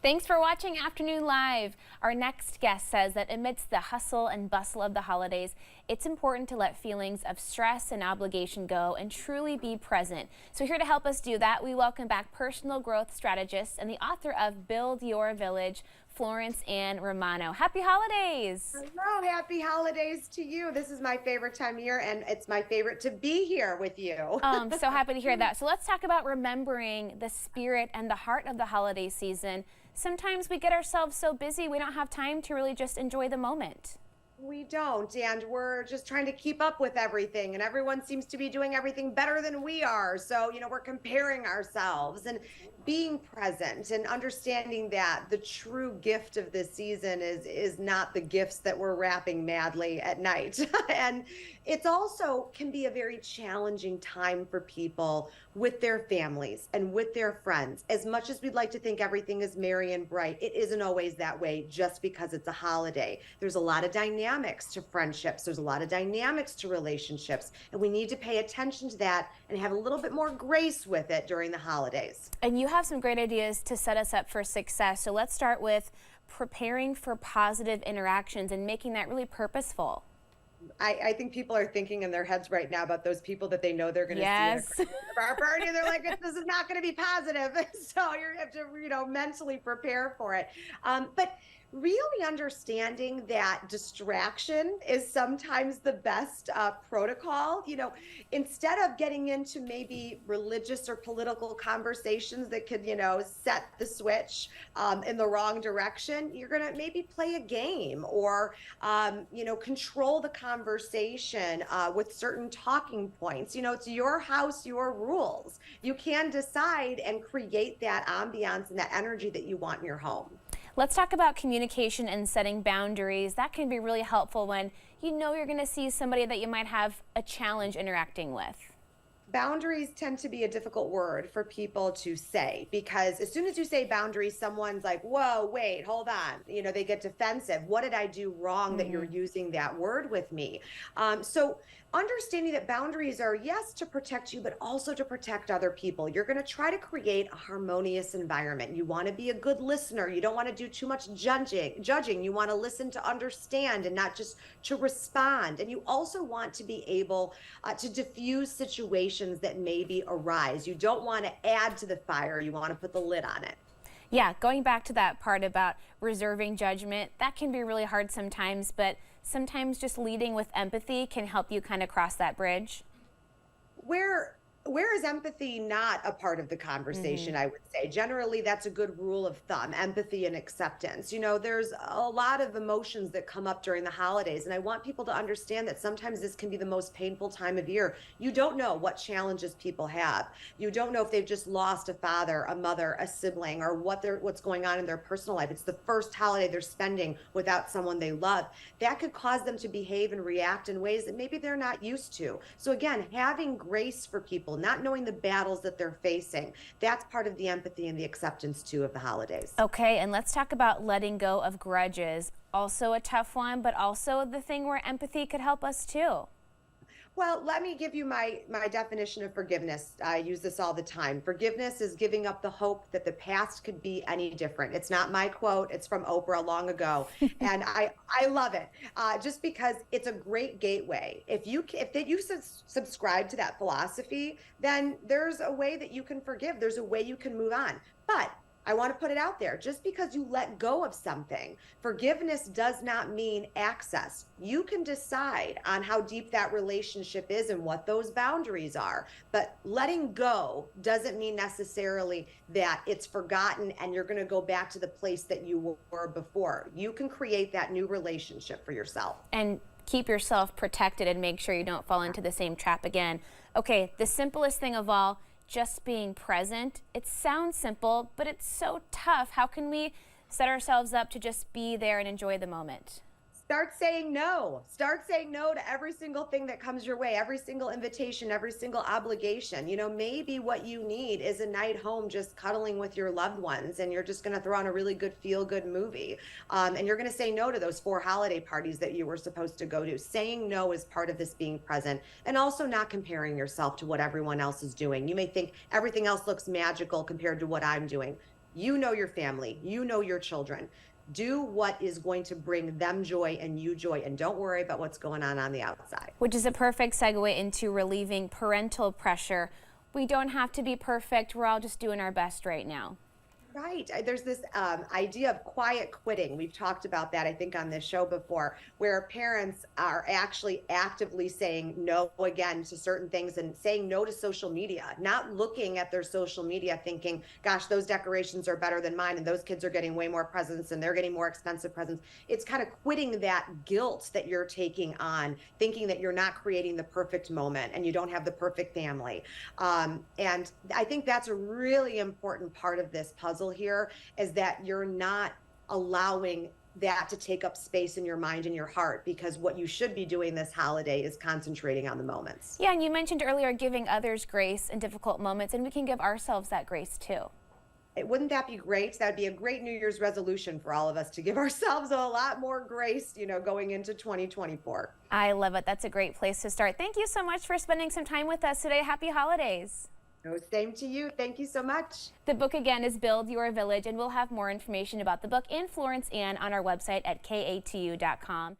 Thanks for watching Afternoon Live. Our next guest says that amidst the hustle and bustle of the holidays, it's important to let feelings of stress and obligation go and truly be present. So here to help us do that, we welcome back personal growth strategist and the author of Build Your Village, Florence and Romano. Happy holidays! Hello, happy holidays to you. This is my favorite time of year, and it's my favorite to be here with you. I'm so happy to hear that. So let's talk about remembering the spirit and the heart of the holiday season. Sometimes we get ourselves so busy we don't have time to really just enjoy the moment. We don't, and we're just trying to keep up with everything, and everyone seems to be doing everything better than we are. So, we're comparing ourselves and being present and understanding that the true gift of this season is not the gifts that we're wrapping madly at night. And it's also can be a very challenging time for people with their families and with their friends. As much as we'd like to think everything is merry and bright, it isn't always that way just because it's a holiday. There's a lot of dynamics to friendships. There's a lot of dynamics to relationships. And we need to pay attention to that and have a little bit more grace with it during the holidays. And you have some great ideas to set us up for success. So let's start with preparing for positive interactions and making that really purposeful. I think people are thinking in their heads right now about those people that they know they're going to see at our party. They're like, this is not going to be positive. So you have to, mentally prepare for it. But really understanding that distraction is sometimes the best protocol. Instead of getting into maybe religious or political conversations that could, set the switch in the wrong direction, you're going to maybe play a game or, control the conversation with certain talking points. It's your house, your rules. You can decide and create that ambiance and that energy that you want in your home. Let's talk about communication and setting boundaries. That can be really helpful when you're going to see somebody that you might have a challenge interacting with. Boundaries tend to be a difficult word for people to say because as soon as you say boundaries, someone's like, whoa, wait, hold on. They get defensive. What did I do wrong that you're using that word with me? So understanding that boundaries are, yes, to protect you, but also to protect other people. You're going to try to create a harmonious environment. You want to be a good listener. You don't want to do too much judging. You want to listen to understand and not just to respond. And you also want to be able to diffuse situations that maybe arise. You don't want to add to the fire. You want to put the lid on it. Yeah, going back to that part about reserving judgment, that can be really hard sometimes, but sometimes just leading with empathy can help you kind of cross that bridge. Where is empathy not a part of the conversation, I would say? Generally, that's a good rule of thumb, empathy and acceptance. There's a lot of emotions that come up during the holidays, and I want people to understand that sometimes this can be the most painful time of year. You don't know what challenges people have. You don't know if they've just lost a father, a mother, a sibling, or what's going on in their personal life. It's the first holiday they're spending without someone they love. That could cause them to behave and react in ways that maybe they're not used to. So again, having grace for people, not knowing the battles that they're facing. That's part of the empathy and the acceptance too of the holidays. Okay, and let's talk about letting go of grudges. Also a tough one, but also the thing where empathy could help us too. Well, let me give you my definition of forgiveness. I use this all the time. Forgiveness is giving up the hope that the past could be any different. It's not my quote. It's from Oprah long ago. And I love it just because it's a great gateway. If you subscribe to that philosophy, then there's a way that you can forgive. There's a way you can move on. But I want to put it out there. Just because you let go of something, forgiveness does not mean access. You can decide on how deep that relationship is and what those boundaries are. But letting go doesn't mean necessarily that it's forgotten and you're going to go back to the place that you were before. You can create that new relationship for yourself. And keep yourself protected and make sure you don't fall into the same trap again. Okay, the simplest thing of all, just being present. It sounds simple, but it's so tough. How can we set ourselves up to just be there and enjoy the moment? Start saying no. Start saying no to every single thing that comes your way, every single invitation, every single obligation. Maybe what you need is a night home just cuddling with your loved ones, and you're just going to throw on a really good feel-good movie. And you're going to say no to those 4 holiday parties that you were supposed to go to. Saying no is part of this being present, and also not comparing yourself to what everyone else is doing. You may think everything else looks magical compared to what I'm doing. You know your family, you know your children. Do what is going to bring them joy and you joy, and don't worry about what's going on the outside. Which is a perfect segue into relieving parental pressure. We don't have to be perfect. We're all just doing our best right now. Right. There's this idea of quiet quitting. We've talked about that, I think, on this show before, where parents are actually actively saying no again to certain things and saying no to social media, not looking at their social media thinking, gosh, those decorations are better than mine and those kids are getting way more presents and they're getting more expensive presents. It's kind of quitting that guilt that you're taking on, thinking that you're not creating the perfect moment and you don't have the perfect family. And I think that's a really important part of this puzzle here, is that you're not allowing that to take up space in your mind and your heart, because what you should be doing this holiday is concentrating on the moments. Yeah, and you mentioned earlier giving others grace in difficult moments, and we can give ourselves that grace too. Wouldn't that be great? That would be a great New Year's resolution for all of us, to give ourselves a lot more grace, going into 2024. I love it. That's a great place to start. Thank you so much for spending some time with us today. Happy holidays. No, same to you. Thank you so much. The book again is Build Your Village, and we'll have more information about the book and Florence Ann on our website at katu.com.